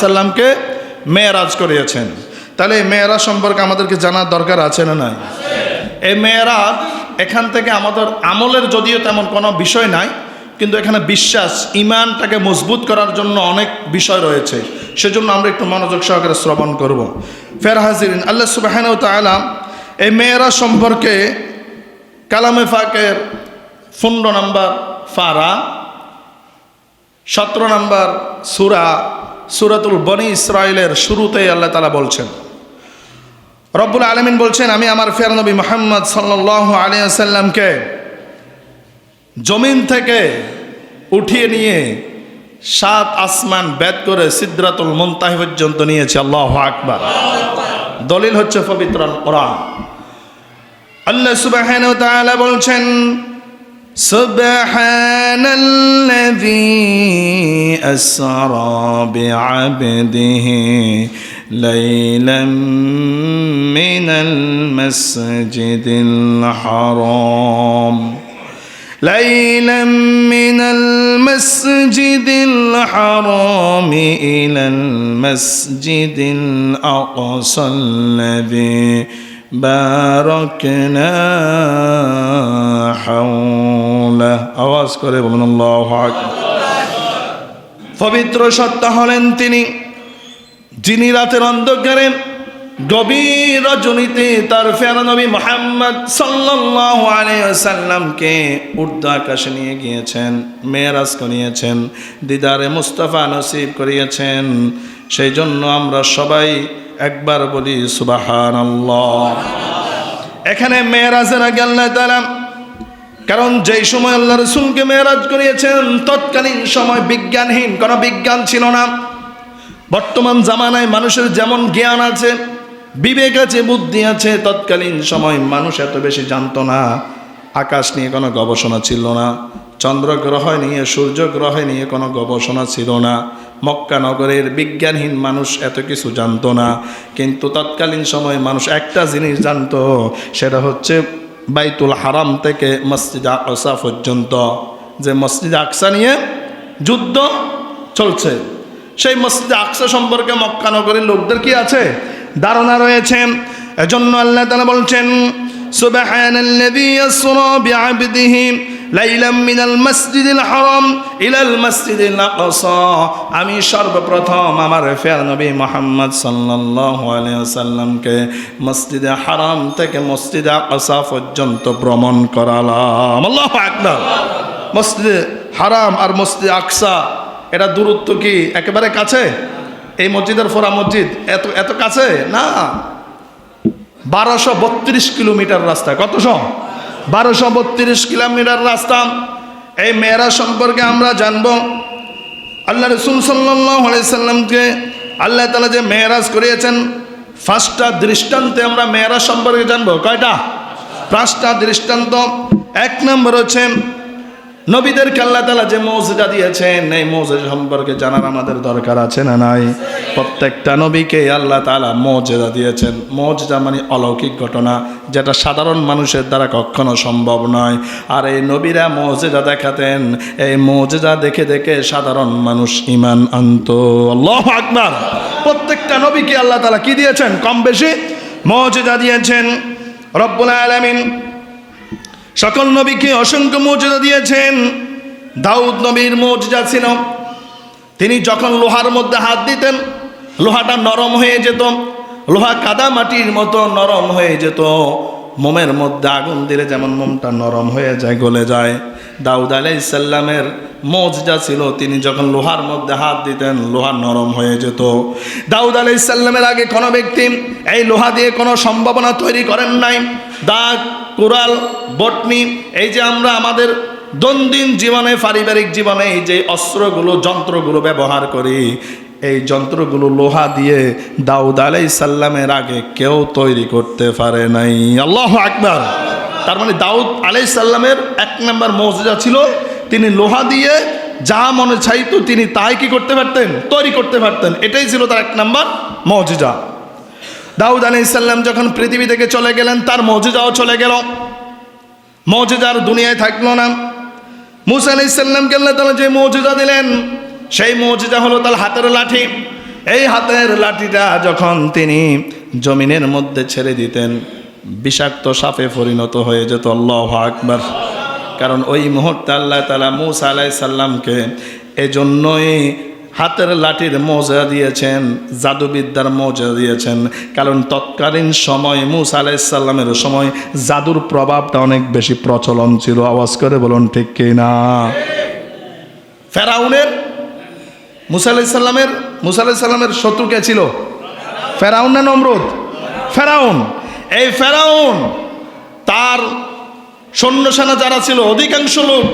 সাল্লামকে মেরাজ করিয়েছেন। তাহলে এই মেরাজ সম্পর্কে আমাদেরকে জানার দরকার আছে না নাই? এই মেরাজ এখান থেকে আমাদের আমলের যদিও তেমন কোনো বিষয় নাই, কিন্তু এখানে বিশ্বাস ইমানটাকে মজবুত করার জন্য অনেক বিষয় রয়েছে। সেজন্য আমরা একটু মনোযোগ সহকারে শ্রবণ করব। ফের হাজিরিন, আল্লাহ সুবহানাহু ওয়া তাআলা এই মেরাজ সম্পর্কে কালামে পাকের 15 নম্বর ফারা 17 নম্বর সূরাতুল বনি ইসরাইলের শুরুতেই আল্লাহ তাআলা বলছেন, রব্বুল আলামিন বলছেন, আমি আমার প্রিয় নবী মুহাম্মদ সাল্লাল্লাহু আলাইহি ওয়াসাল্লামকে জমিন থেকে উঠিয়ে নিয়ে 7 আসমান ভেদ করে সিদরাতুল মুনতাহা পর্যন্ত নিয়েছে। আল্লাহু আকবার। দলিল হচ্ছে পবিত্র কোরআন। আল্লাহ সুবহানাহু ওয়া তাআলা বলছেন, সুবহানাল্লাযী আসরা বিআবদিহি লাইলাম মিনাল মাসজিদিল হারাম ليلا من المسجد الحرام إلى المسجد الأقصى الذي باركنا حوله আওয়াজ করে বলুন আল্লাহু আকবার। পবিত্র সত্তা হলেন তিনি, যিনি রাতের অন্ধকারে গভীর রজনীতে তার প্রিয় নবী মুহাম্মদ সাল্লাল্লাহু আলাইহি ওয়াসাল্লামকে ঊর্ধ্ব আকাশে নিয়ে গিয়েছেন, মেরাজ করিয়েছেন, দিদারে মুস্তাফা নসিব করিয়েছেন। সেই জন্য আমরা সবাই একবার বলি সুবহানাল্লাহ। এখানে মেরাজের আগে আল্লাহ তাআলা, কারণ যেই সময় আল্লাহ রাসূলকে মেরাজ করিয়েছেন তৎকালীন সময় বিজ্ঞানহীন, কোনো বিজ্ঞান ছিল না। বর্তমান জামানায় মানুষের যেমন জ্ঞান আছে, বিবেক আছে, বুদ্ধি আছে, তৎকালীন সময় মানুষ এত বেশি জানতো না। আকাশ নিয়ে কোনো গবেষণা ছিল না, চন্দ্রগ্রহ নিয়ে, সূর্যগ্রহ নিয়ে কোনো গবেষণা ছিল না। মক্কা নগরের বিজ্ঞানহীন মানুষ এত কিছু জানতো না। কিন্তু তৎকালীন সময় মানুষ একটা জিনিস জানতো, সেটা হচ্ছে বাইতুল হারাম থেকে মসজিদ আকসা পর্যন্ত যে মসজিদ আকসা নিয়ে যুদ্ধ চলছে, সেই মসজিদ আকসা সম্পর্কে মক্কা নগরের লোকদের কি আছে? ধারণা রয়েছে। এজন্য আল্লাহ তাআলা বলছেন, সুবহানাল্লাযী আসরা বিআবদিহি লাইলাম মিনাল মাসজিদিল হারাম ইলাল মাসজিদিল আকসা। আমি সর্বপ্রথম আমার প্রিয় নবী মুহাম্মদ সাল্লাল্লাহু আলাইহি ওয়াসাল্লামকে মসজিদে হারাম থেকে মসজিদে আকসা পর্যন্ত ভ্রমণ করালাম। আল্লাহু আকবার। মসজিদে হারাম আর মসজিদে আকসা এটা দূরত্ব কি একেবারে কাছে? এই মসজিদের ফোরা মসজিদ এত কাছে না, 1232 কিলোমিটার রাস্তা। কতশো? 1232 কিলোমিটার রাস্তা। এই মেরাজ সম্পর্কে আমরা জানব। আল্লাহ রাসূল সাল্লাল্লাহু আলাইহি সাল্লামকে আল্লাহ তাআলা যে মেরাজ করিয়েছেন, 5টা দৃষ্টান্তে আমরা মেরাজ সম্পর্কে জানবো। কয়টা? 5টা দৃষ্টান্ত। 1 নম্বর হচ্ছে নবীদেরকে আল্লাহ তাআলা যে মুজিজা দিয়েছেন, এই মুজিজা সম্পর্কে জানার আমাদের দরকার আছে না নাই? প্রত্যেকটা নবীকে আল্লাহ তাআলা মুজিজা দিয়েছেন। মুজিজা মানে অলৌকিক ঘটনা, যেটা সাধারণ মানুষের দ্বারা কখনো সম্ভব নয়। আর এই নবীরা মুজিজা দেখাতেন, এই মুজিজা দেখে দেখে সাধারণ মানুষ ঈমান আনতো। আল্লাহু আকবার। প্রত্যেকটা নবীকে আল্লাহ তাআলা কি দিয়েছেন? কম বেশি মুজিজা দিয়েছেন। রব্বুল আলামিন সকল নবীকে অসংখ্য মুজিজা দিয়েছেন। দাউদ নবীর মুজিজা ছিল, তিনি যখন লোহার মধ্যে হাত দিতেন লোহাটা নরম হয়ে যেত, লোহা কাদা মাটির মতো নরম হয়ে যেত। মোমের মধ্যে আগুন দিলে যেমন মোমটা নরম হয়ে যায়, গলে যায়, দাউদ আলাইহিস সালামের মুজিজা ছিল, তিনি যখন লোহার মধ্যে হাত দিতেন লোহা নরম হয়ে যেত। দাউদ আলাইহিস সালামের আগে কোনো ব্যক্তি এই লোহা দিয়ে কোনো সম্ভাবনা তৈরি করেন নাই। দাগ, কুড়াল, বটনি, এই যে আমরা আমাদের দৈনন্দিন জীবনে, পারিবারিক জীবনে এই যে অস্ত্রগুলো, যন্ত্রগুলো ব্যবহার করি, এই যন্ত্রগুলো লোহা দিয়ে দাউদ আলাইহিস সালামের আগে কেউ তৈরি করতে পারে নাই। আল্লাহু আকবার। তার মানে দাউদ আলাইহিস সালামের 1 নম্বর মুজিজা ছিল, তিনি লোহা দিয়ে যা মনে চাইতো তিনি তাই কি করতে পারতেন? তৈরি করতে পারতেন। এটাই ছিল তার 1 নম্বর মুজিজা। দাউদ আলাইহিস সালাম যখন পৃথিবী থেকে চলে গেলেন, তার মুজিজাও চলে গেল, মুজিজার দুনিয়ায় থাকলো না। মূসা আলাইহিস সালামকে আল্লাহ তাআলা যে মুজিজা দিলেন, সেই মুজিজা হলো তার হাতের লাঠি। এই হাতের লাঠিটা যখন তিনি জমিনের মধ্যে ছেড়ে দিতেন, বিষাক্ত সাপে পরিণত হয়ে যেত। আল্লাহু আকবার। কারণ ওই মুহূর্তে আল্লাহ তাআলা মূসা আলাইহিস সালামকে এজন্যই হাতের লাঠির মজা দিয়েছেন, জাদুবিদ্যার মজা দিয়েছেন। কারণ তৎকালীন সময় মূসা আলাইহিস সালামের সময় জাদুর প্রভাবটা অনেক বেশি প্রচলন ছিল। আওয়াজ করে বলুন ঠিক কি না? ফেরাউনের মূসা আলাইহিস সালামের শত্রু কে ছিল? ফেরাউন না নমরুদ? ফেরাউন। এই ফেরাউন তার সৈন্যসেনা যারা ছিল, অধিকাংশ লোক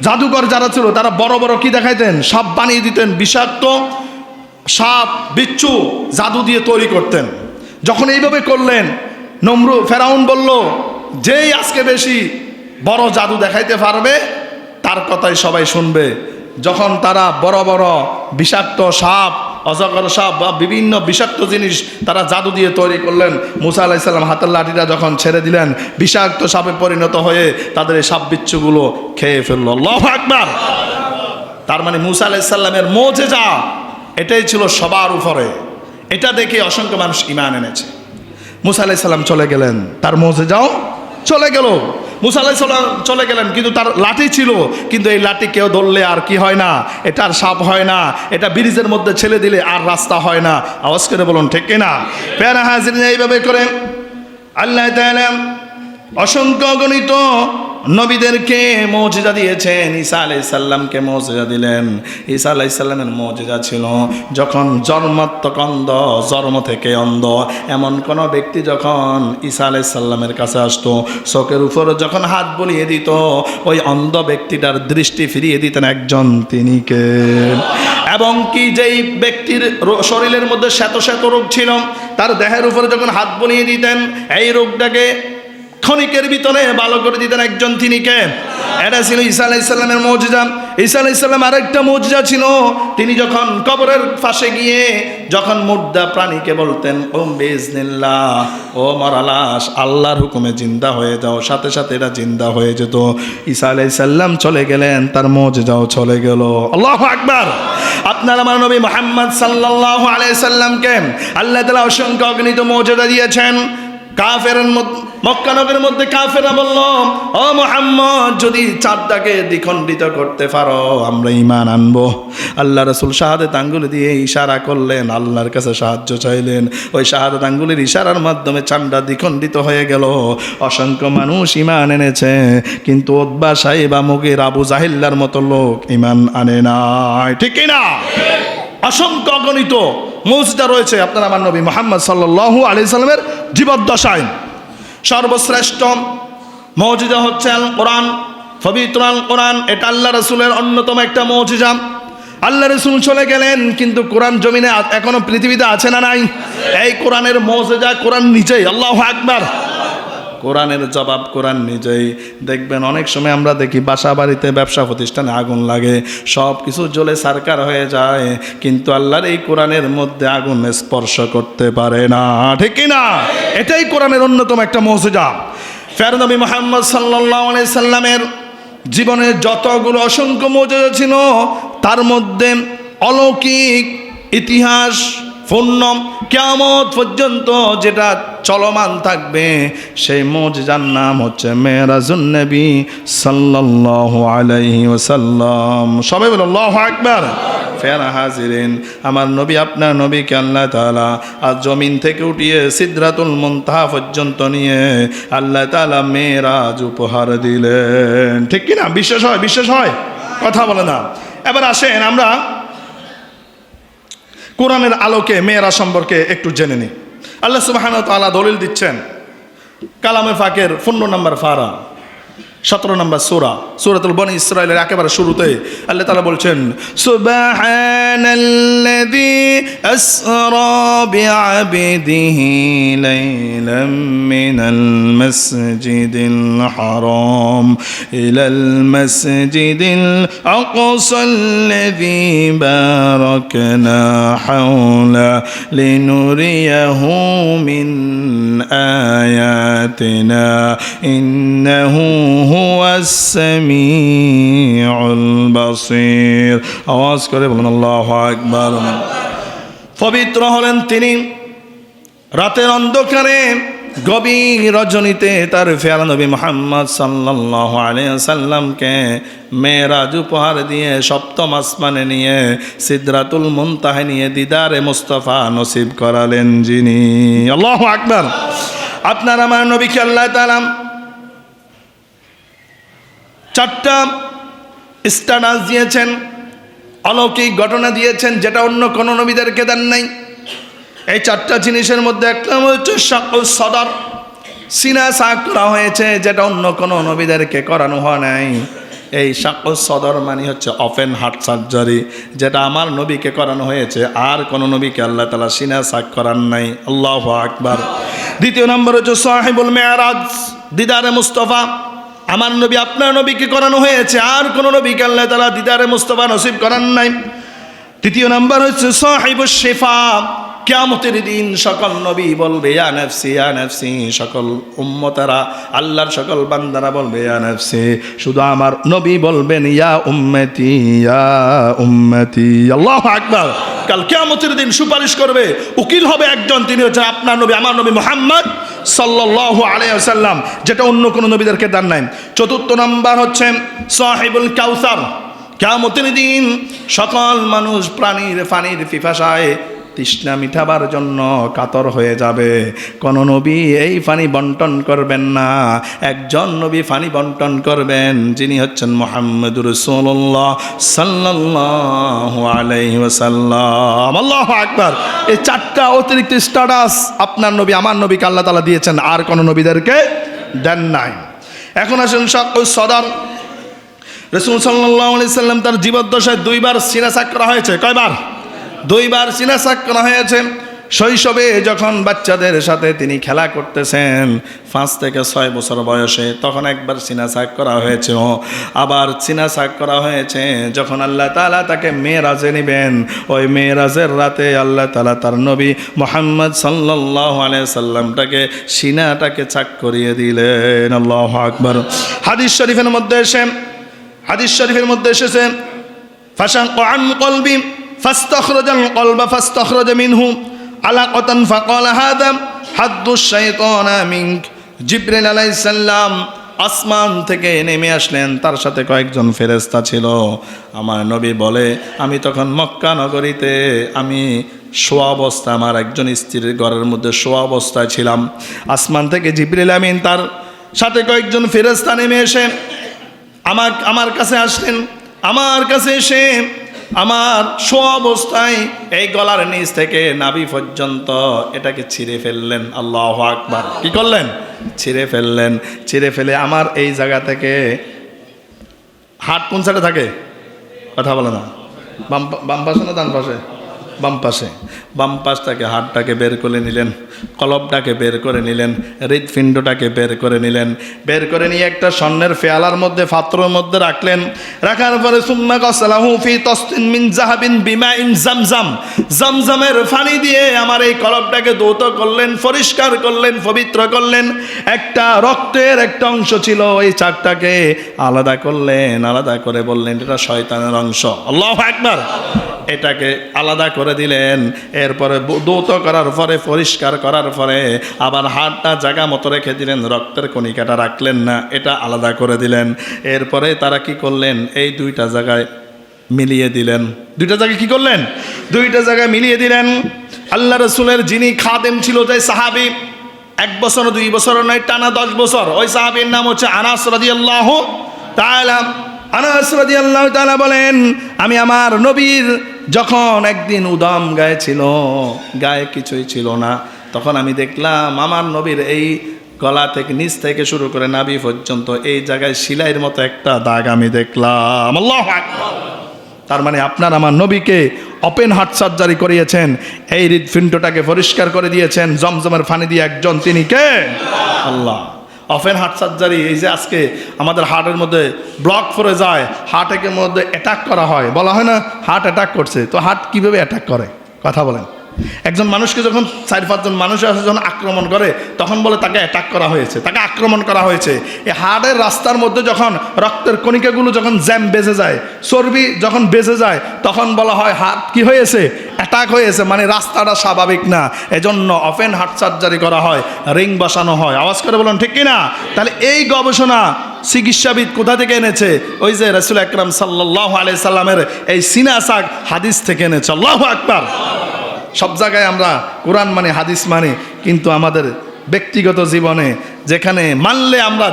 জাদুকর যারা ছিল, তারা বড় বড় কি দেখাইতেন? সাপ বানিয়ে দিতেন, বিষাক্ত সাপ বিচ্ছু জাদু দিয়ে তৈরি করতেন। যখন এইভাবে করলেন, ফেরাউন বলল, যেই আজকে বেশি বড় জাদু দেখাইতে পারবে তার কথাই সবাই শুনবে। যখন তারা বড় বড় বিষাক্ত সাপ, অজগর সাপ বা বিভিন্ন বিষাক্ত জিনিস তারা জাদু দিয়ে তৈরি করলেন, মূসা আলাইহিস সালাম হাতের লাঠিটা যখন ছেড়ে দিলেন, বিষাক্ত সাপে পরিণত হয়ে তাদের এই সাপ বিচ্ছুগুলো খেয়ে ফেললো। আল্লাহু আকবার। তার মানে মূসা আলাইহিস সালামের মুজিজা এটাই ছিল সবার উপরে। এটা দেখে অসংখ্য মানুষ ঈমান এনেছে। মূসা আলাইহিস সালাম চলে গেলেন, তার মুজিজাও চলে গেল। মূসা আলাইহিস সালাম চলে গেলেন, কিন্তু তার লাঠি ছিল, কিন্তু এই লাঠি কেউ ধরলে আর কি হয় না? এটা আর সাপ হয় না, এটা ব্রিজের মধ্যে ছেড়ে দিলে আর রাস্তা হয় না। আওয়াজ করে বলুন ঠিক কিনা? প্যারা হাজিরিন, এইভাবে করে আল্লাহ তাআলা অসংখ্য অগণিত নবীদেরকে মুজিজা দিয়েছেন। ঈসা আলাইহিস সালামকে মুজিজা দিলেন। ঈসা আলাইহিস সালামের মুজিজা ছিল যখন জন্মাত্মক অন্ধ, জন্ম থেকে অন্ধ এমন কোন ব্যক্তি যখন ঈসা আলাইহিস সালামের কাছে আসতো, চোখের উপরে যখন হাত বুলিয়ে দিত, ওই অন্ধ ব্যক্তিটার দৃষ্টি ফিরিয়ে দিতেন একজন, তিনি কে? এবং কি যেই ব্যক্তির শরীরের মধ্যে শ্বেত শ্বেত রোগ ছিল, তার দেহের উপরে যখন হাত বুলিয়ে দিতেন, এই রোগটাকে ক্ষণিকের ভিতরে ভালো করে দিতেন একজন, তিনি কে? এটা ছিল ঈসা আলাইহিস সালামের মুজিজা। ঈসা আলাইহিস সালাম আরেকটা মুজিজা ছিল, তিনি যখন কবরের পাশে গিয়ে যখন মুর্দা প্রাণীকে বলতেন, ওম বিইজনিল্লাহ, ও মরা লাশ, আল্লাহর হুকুমে জিন্দা হয়ে যাও, সাথে সাথে এটা জিন্দা হয়ে যেত। ঈসা আলাইহিস সালাম চলে গেলেন, তার মুজিজাও চলে গেল। আল্লাহু আকবার। আপনার আমার নবী মুহাম্মদ সাল্লাল্লাহু আলাইহি সাল্লামকে আল্লাহ তাআলা অসংখ্য অগণিত মুজিজা দিয়েছেন। কাফেরের মধ্যে, মক্কা নগরের মধ্যে কাফেররা বলল, ও মুহাম্মদ, যদি চাঁদটাকে দ্বিখণ্ডিত করতে পারো আমরা ঈমান আনবো। আল্লাহ রাসূল শাহাদাত আঙ্গুল দিয়ে ইশারা করলেন, আল্লাহর কাছে সাহায্য চাইলেন। ওই শাহাদাত আঙ্গুলের ইশারার মাধ্যমে চাঁদটা দ্বিখণ্ডিত হয়ে গেল। অসংখ্য মানুষ ঈমান এনেছে, কিন্তু উতবা, সাইবা, মুগীর, আবু জাহিল্লার মতো লোক ঈমান আনে নাই। ঠিক কি না? অসংখ্য অগণিত মুজিজা রয়েছে আপনার আমার নবী মুহাম্মদ সাল্লাল্লাহু আলাইহি সাল্লামের জীবদ্দশায়। সর্বশ্রেষ্ঠ মুজিজা হচ্ছে আল কোরআন, পবিত্র আল কোরআন। এটা আল্লাহ রাসূলের অন্যতম একটা মুজিজা। আল্লাহ রাসূল চলে গেলেন, কিন্তু কোরআন জমিনে এখনো পৃথিবীতে আছে না নাই? এই কোরআনের মুজিজা কোরআন নিজেই। আল্লাহু আকবার। কোরআনের জবাব কোরআন নিজেই। দেখবেন অনেক সময় আমরা দেখি বাসা বাড়িতে, ব্যবসা প্রতিষ্ঠানে আগুন লাগে, সব কিছু জ্বলে ছারখার হয়ে যায়, কিন্তু আল্লাহর এই কোরআনের মধ্যে আগুন স্পর্শ করতে পারে না। ঠিক কি না? এটাই কোরআনের অন্যতম একটা মুজিজা। প্রিয় নবী মুহাম্মদ সাল্লাল্লাহু আলাইহি সাল্লামের জীবনে যতগুলো অসংখ্য মুজিজা ছিল, তার মধ্যে অলৌকিক ইতিহাস পূর্ণ কিয়ামত পর্যন্ত যেটা চলমান থাকবে, সেই মুজিজার নাম হচ্ছে মেরাজুন নবী সাল্লাল্লাহু আলাইহি ওয়াসাল্লাম। সবাই বলুন আল্লাহু আকবার। ফেরা হাজিরিন, আমার নবী, আপনার নবীকে আল্লাহ তাআলা আজ জমিন থেকে উঠিয়ে সিদরাতুল মুনতাহা পর্যন্ত নিয়ে আল্লাহ তাআলা মেরাজ উপহার দিলেন। ঠিক কি না? বিশ্বাস হয়? বিশ্বাস হয়? কথা বলে না। এবার আসেন আমরা কোরআনের আলোকে মেয়েরাজ সম্পর্কে একটু জেনে নিই। আল্লাহ সুবহানাহু ওয়া তাআলা দলিল দিচ্ছেন কালামে পাকের 15 নম্বর পারা 17 নম্বর সূরা, সূরাতুল বনী ইসরাঈলের একেবারে শুরুতে আল্লাহ তাআলা বলছেন, সুবহানাল্লাযী আসরা বিআবদিহি লাইলাম মিনাল মাসজিদিল হারাম ইলাল মাসজিদিল আকসাল্লাযী বারাকনা হাওলা লিনুরিয়াহু মিন আয়াতিনা ইন্নাহু হুয়াস সামিউল বাসীর। আওয়াজ করে বলুন আল্লাহু আকবার। পবিত্র হলেন তিনি। রাতের অন্ধকারে গভীর রজনীতে তার প্যারা নবী মুহাম্মদ সাল্লাল্লাহু আলাইহি ওয়াসাল্লামকে মেরাজ উপহার দিয়ে সপ্তম আসমানে নিয়ে সিদরাতুল মুনতাহা নিয়ে দিদারে মুস্তাফা নসিব করালেন যিনি। আল্লাহু আকবার। আপনার আমার নবীকে আল্লাহ তাআলা চারটা স্ট্যাটাস দিয়েছেন, অলৌকিক ঘটনা দিয়েছেন, যেটা অন্য কোনো নবীদেরকে দেন নাই। এই চারটা জিনিসের মধ্যে একটা হচ্ছে শাকুল সদর, সিনা সাক করা হয়েছে, যেটা অন্য কোনো নবীদেরকে করানো হয় নাই। এই শাকুল সদর মানে হচ্ছে ওপেন হার্ট সার্জারি, যেটা আমার নবীকে করানো হয়েছে, আর কোনো নবীকে আল্লাহ তাআলা সিনা সাক করান নাই। আল্লাহু আকবার। দ্বিতীয় নম্বর হচ্ছে সাহিবুল মেরাজ, দিদারে মুস্তাফা। আমার নবী আপনার নবীকে করানো হয়েছে, আর কোনো নবীকে আল্লাহ তাআলা দিদারে মুস্তাফা নসিব করান নাই। তৃতীয় নম্বর হচ্ছে সাহিবুশ শিফা। কিয়ামতের দিন সকল নবী বলবে ইয়া নাফসি ইয়া নাফসি, সকল উম্মতেরা আল্লাহর সকল বান্দারা বলবে ইয়া নাফসি, শুধু আমার নবী বলবেন ইয়া উম্মতি ইয়া উম্মতি। আল্লাহু আকবার। কাল কিয়ামতের দিন সুপারিশ করবে, উকিল হবে একজন, তিনি হচ্ছে আপনার নবী আমার নবী মুহাম্মদ সাল্লাল্লাহু আলাইহি ওয়াসাল্লাম, যেটা অন্য কোনো নবীদেরকে দেন নাই। চতুর্থ নাম্বার হচ্ছে সাহিবুল কাউসার। কিয়ামতের দিন সকল মানুষ প্রাণীর পানির পিপাসায় তৃষ্ণা মিটাবার জন্য কাতর হয়ে যাবে। কোন নবী এই পানি বন্টন করবেন না, একজন নবী পানি বন্টন করবেন, যিনি হচ্ছেন মুহাম্মদুর রাসূলুল্লাহ সাল্লাল্লাহু আলাইহি ওয়াসাল্লাম। আল্লাহু আকবার। এই চারটা অতিরিক্ত স্ট্যাটাস আপনার নবী আমার নবীকে আল্লাহ তাআলা দিয়েছেন, আর কোন নবীদেরকে দেন নাই। এখন আসেন শাকুল সদর। রাসূল সাল্লাল্লাহু আলাইহি সাল্লাম তার জীবদ্দশায় দুইবার সিনা সাক করা হয়েছে। কয়বার? দুইবার সিনা সাক করা হয়েছে। শৈশবে যখন বাচ্চাদের সাথে তিনি খেলা করতেছেন 5 থেকে 6 বছর বয়সে, তখন একবার সিনা সাক করা হয়েছে। আবার সিনা সাক করা হয়েছে যখন আল্লাহ তাআলা তাকে মেরাজে নেবেন। ওই মেরাজের রাতে আল্লাহ তাআলা তার নবী মুহাম্মদ সাল্লাল্লাহু আলাইহি সাল্লামটাকে সিনাটাকে চাক করিয়ে দিলেন। আল্লাহু আকবার। হাদিস শরীফের মধ্যে এসেছে ফাশাক্কা আন কলবি ফাস্তাখরাজাল কলবা ফাস্তাখরাজা মিনহু আলাকাতান ফাকালা হাদা হাদ্দুশ শাইতানা মিনক। জিবরিল আলাইহিস সালাম আসমান থেকে নেমে আসলেন, তার সাথে কয়েকজন ফেরেশতা ছিল। আমার নবী বলে, আমি তখন মক্কা নগরীতে আমি শোয়া অবস্থা, আমার একজন স্ত্রীর ঘরের মধ্যে শোয়া অবস্থায় ছিলাম। আসমান থেকে জিবরিল আমিন তার সাথে কয়েকজন ফেরেশতা নেমে এসে আমার কাছে আসলেন। আমার কাছে এসে আমার শোয়া অবস্থায় এই গলার নিচ থেকে নাভি পর্যন্ত এটাকে ছিঁড়ে ফেললেন। আল্লাহু আকবার। কি করলেন? ছিঁড়ে ফেললেন। ছিঁড়ে ফেলে আমার এই জায়গা থেকে হাত কোন সাইডে থাকে? কথা বলে না। বাম পাশে না ডান পাশে? বাম পাশে। বাম পাশটাকে হাতটাকে বের করে নিলেন, কলবটাকে বের করে নিলেন, হৃৎপিণ্ডটাকে বের করে নিলেন। বের করে নিয়ে একটা স্বর্ণের পেয়ালার মধ্যে পাত্রের মধ্যে রাখলেন। রাখার পরে সুম্মা গাসালাহু ফি তাসতিন মিন যাহাবিন বিমাইন জামজাম, জামজামের পানি দিয়ে আমার এই কলবটাকে ধৌত করলেন, পরিষ্কার করলেন, পবিত্র করলেন। একটা রক্তের একটা অংশ ছিল, ওই চাকটাকে আলাদা করলেন। আলাদা করে বললেন এটা শয়তানের অংশ। আল্লাহু আকবার। এটাকে আলাদা করে দিলেন। এরপরে ধৌত করার পরে, পরিষ্কার করার পরে আবার হাতটা জায়গা মতো রেখে দিলেন, রক্তের কণিকাটা রাখলেন না, এটা আলাদা করে দিলেন। এরপরে তারা কি করলেন? এই দুইটা জায়গায় মিলিয়ে দিলেন। দুইটা জায়গায় কি করলেন? দুইটা জায়গায় মিলিয়ে দিলেন। আল্লাহ রাসূলের যিনি খাদেম ছিল, যে সাহাবী, 1 বছর 2 বছর নয়, টানা 10 বছর, ওই সাহাবীর নাম হচ্ছে আনাস রাদিয়াল্লাহু তাআলা। আনাস রাদিয়াল্লাহু তাআলা বলেন, আমি আমার নবীর যখন একদিন উদম গায়ে ছিল, গায়ে কিছুই ছিল না, তখন আমি দেখলাম আমার নবীর এই গলা থেকে নিচ থেকে শুরু করে নাভি পর্যন্ত এই জায়গায় সেলাইয়ের মতো একটা দাগ আমি দেখলাম। আল্লাহু আকবার। তার মানে আপনার আমার নবীকে ওপেন হার্ট সার্জারি করিয়েছেন, এই হৃৎপিণ্ডটাকে পরিষ্কার করে দিয়েছেন জমজমের পানি দিয়ে একজন, তিনি কে? আল্লাহ। ওপেন হার্ট সার্জারি, এই যে আজকে আমাদের হার্টের মধ্যে ব্লক পড়ে যায়, হার্টের মধ্যে অ্যাটাক করা হয়, বলা হয় না হার্ট অ্যাটাক করছে। তো হার্ট কিভাবে অ্যাটাক করে? কথা বলেন। একজন মানুষকে যখন 4-5 জন মানুষ আসে যখন আক্রমণ করে, তখন বলে তাকে অ্যাটাক করা হয়েছে, তাকে আক্রমণ করা হয়েছে। এই হার্টের রাস্তার মধ্যে যখন রক্তের কণিকাগুলো যখন জ্যাম বেজে যায়, চর্বি যখন বেজে যায়, তখন বলা হয় হার্ট কি হয়েছে? অ্যাটাক হয়েছে, মানে রাস্তাটা স্বাভাবিক না, এজন্য ওপেন হার্ট সার্জারি করা হয়, রিং বসানো হয়। আওয়াজ করে বলুন ঠিক কিনা? তাহলে এই গবেষণা চিকিৎসাবিদ কোথা থেকে এনেছে? ওই যে রাসূল আকরাম সাল্লাল্লাহু আলাইহি সাল্লামের এই সিনা সাক হাদিস থেকে এনেছে। আল্লাহু আকবার। সব জায়গায় আমরা কোরআন মানে হাদিস মানে, কিন্তু আমাদের ব্যক্তিগত জীবনে যেখানে মানলে আমরা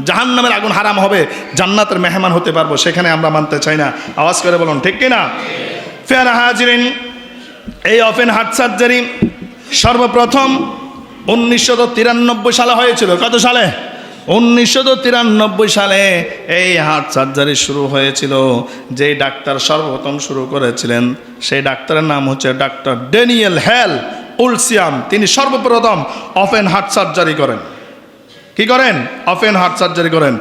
জাহান্নামের আগুন হারাম হবে, জান্নাতের মেহমান হতে পারবো, সেখানে আমরা মানতে চাই না। আওয়াজ করে বলুন ঠিক কিনা? ফেয়ার হাজিরিন, এই ওপেন হার্ট সার্জারি সর্বপ্রথম 1993 সালে হয়েছিল। কত সালে? 1993 সালে এই হার্ট সার্জারি শুরু হয়েছিল। যেই ডাক্তার সর্বপ্রথম শুরু করেছিলেন সেই ডাক্তারের নাম হচ্ছে ডাক্তার ড্যানিয়েল হেল উলসিয়াম। তিনি সর্বপ্রথম ওপেন হার্ট সার্জারি করেন। কি করেন? ওপেন হার্ট সার্জারি করেন।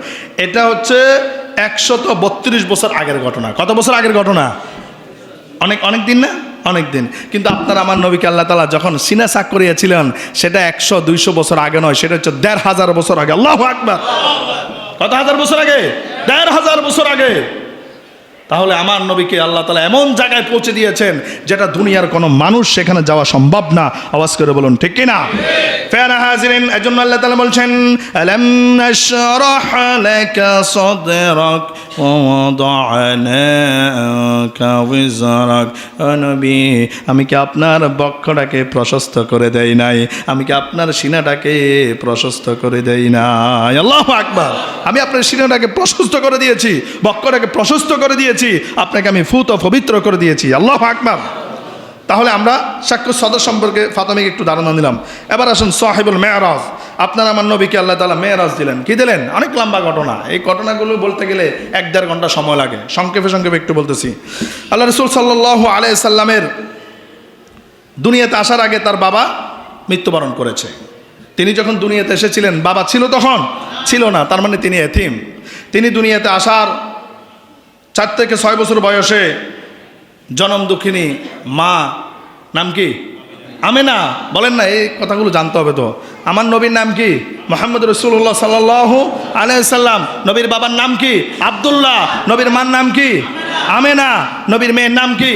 এটা হচ্ছে 132 বছর আগের ঘটনা। কত বছর আগের ঘটনা? অনেক দিন না? অনেক দিন। কিন্তু আপনার আমার নবীকে আল্লাহ তাআলা যখন সিনা সাক করিয়েছিলেন, সেটা 100-200 বছর আগে নয়, সেটা হচ্ছে 1500 বছর আগে। আল্লাহু আকবার। কত হাজার বছর আগে? 1500 বছর আগে। তাহলে আমার নবীকে আল্লাহ তাআলা এমন জায়গায় পৌঁছে দিয়েছেন যেটা দুনিয়ার কোনো মানুষ সেখানে যাওয়া সম্ভব না। আওয়াজ করে বলুন ঠিক কিনা? ফেয়ারা হাজিরিন, এজন্য আল্লাহ তাআলা বলছেন আলাম নাশরাহ লাকা সাদরাক ওয়া ওয়াদা'না আনকা ওয়িজরাক। ও নবী, আমি কি আপনার বক্ষটাকে প্রশস্ত করে দেই নাই? আমি কি আপনার সিনাটাকে প্রশস্ত করে দেই নাই? আল্লাহু আকবার। আমি আপনার সিনাটাকে প্রশস্ত করে দিয়েছি, বক্ষটাকে প্রশস্ত করে দিয়েছি, আপনাকে আমি ফুত ও পবিত্র করে দিয়েছি। আল্লাহু আকবার। তাহলে আমরা সাক্ষ্য সদর সম্পর্কে প্রাথমিক একটু ধারণা নিলাম। এবার আসুন সাহিবুল মেরাজ। আপনার আমার নবীকে আল্লাহ তাআলা মেরাজ দিলেন। কি দিলেন? অনেক লম্বা ঘটনা। এই ঘটনাগুলো বলতে গেলে 1-1.5 ঘন্টা সময় লাগে। সংক্ষেপে একটু বলতেছি। আল্লাহ রাসূল সাল্লাল্লাহু আলাইহি সাল্লামের দুনিয়াতে আসার আগে তার বাবা মৃত্যুবরণ করেছে। তিনি যখন দুনিয়াতে এসেছিলেন, বাবা ছিল তখন? ছিল না। তার মানে তিনি এতিম। তিনি দুনিয়াতে আসার 4 থেকে 6 বছর বয়সে জনম দুঃখিনী মা, নাম কি? আমেনা। বলেন না, এই কথাগুলো জানতে হবে তো। আমার নবীর নাম কি? মুহাম্মদ রাসূলুল্লাহ সাল্লাল্লাহু আলাইহি সাল্লাম। নবীর বাবার নাম কি? আব্দুল্লাহ। নবীর মার নাম কি? আমেনা। নবীর মেয়ের নাম কি?